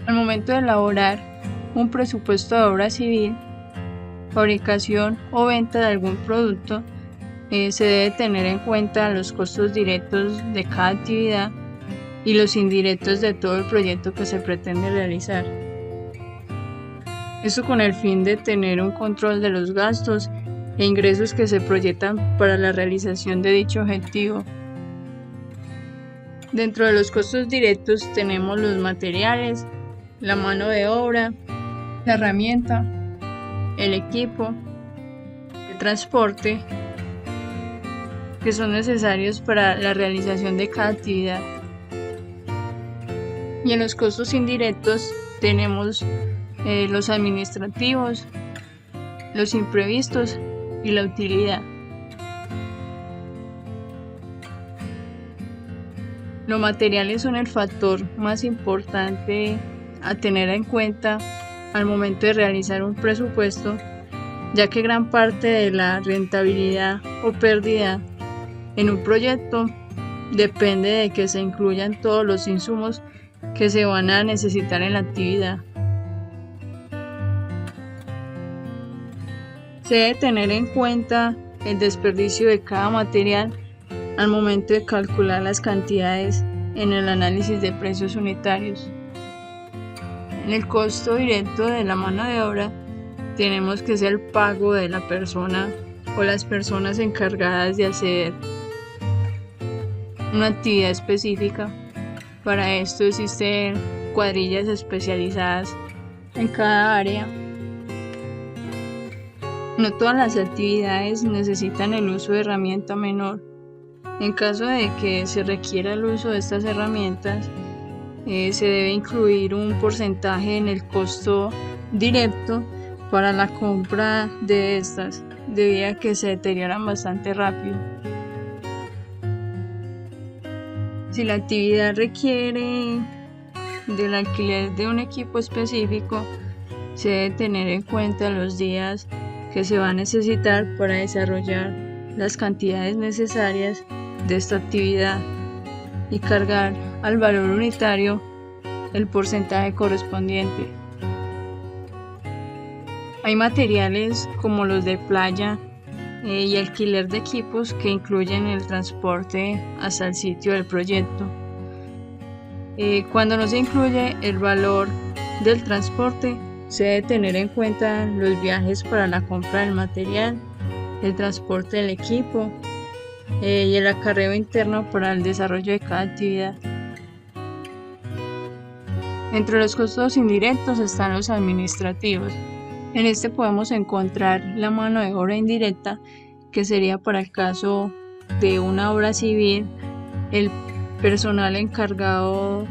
Al momento de elaborar un presupuesto de obra civil, fabricación o venta de algún producto, se debe tener en cuenta los costos directos de cada actividad y los indirectos de todo el proyecto que se pretende realizar. Esto con el fin de tener un control de los gastos e ingresos que se proyectan para la realización de dicho objetivo. Dentro de los costos directos tenemos los materiales, la mano de obra, la herramienta, el equipo, el transporte, que son necesarios para la realización de cada actividad. Y en los costos indirectos tenemos los administrativos, los imprevistos y la utilidad. Los materiales son el factor más importante a tener en cuenta al momento de realizar un presupuesto, ya que gran parte de la rentabilidad o pérdida en un proyecto depende de que se incluyan todos los insumos que se van a necesitar en la actividad. Se debe tener en cuenta el desperdicio de cada material al momento de calcular las cantidades en el análisis de precios unitarios. En el costo directo de la mano de obra tenemos que ser el pago de la persona o las personas encargadas de hacer una actividad específica. Para esto existen cuadrillas especializadas en cada área. No todas las actividades necesitan el uso de herramienta menor. En caso de que se requiera el uso de estas herramientas, se debe incluir un porcentaje en el costo directo para la compra de estas, debido a que se deterioran bastante rápido. Si la actividad requiere del alquiler de un equipo específico, se debe tener en cuenta los días que se va a necesitar para desarrollar las cantidades necesarias de esta actividad y cargar al valor unitario el porcentaje correspondiente. Hay materiales como los de playa y alquiler de equipos que incluyen el transporte hasta el sitio del proyecto. Cuando no se incluye el valor del transporte, se debe tener en cuenta los viajes para la compra del material, el transporte del equipo y el acarreo interno para el desarrollo de cada actividad. Entre los costos indirectos están los administrativos. En este podemos encontrar la mano de obra indirecta, que sería para el caso de una obra civil, el personal encargado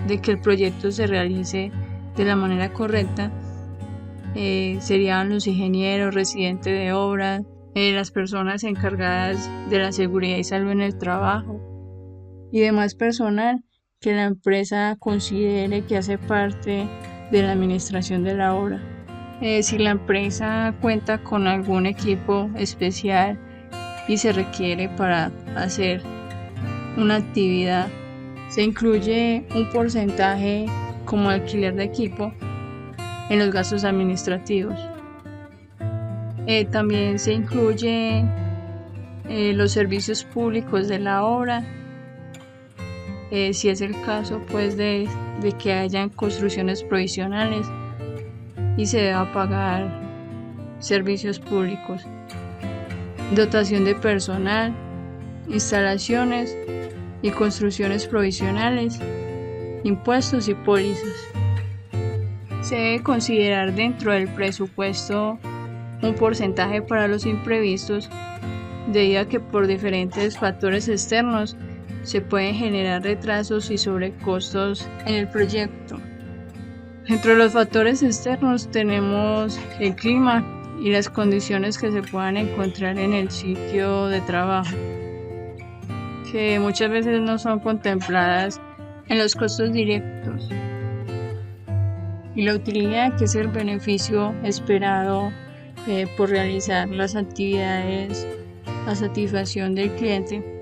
de que el proyecto se realice de la manera correcta. Serían los ingenieros, residentes de obra, las personas encargadas de la seguridad y salud en el trabajo y demás personal que la empresa considere que hace parte de la administración de la obra. Si la empresa cuenta con algún equipo especial y se requiere para hacer una actividad, se incluye un porcentaje como alquiler de equipo en los gastos administrativos. También se incluye los servicios públicos de la obra, si es el caso pues de que hayan construcciones provisionales y se deba pagar servicios públicos, dotación de personal, instalaciones y construcciones provisionales, impuestos y pólizas. Se debe considerar dentro del presupuesto un porcentaje para los imprevistos, debido a que por diferentes factores externos se pueden generar retrasos y sobrecostos en el proyecto. Entre los factores externos tenemos el clima y las condiciones que se puedan encontrar en el sitio de trabajo, que muchas veces no son contempladas en los costos directos. Y la utilidad, que es el beneficio esperado por realizar las actividades a satisfacción del cliente.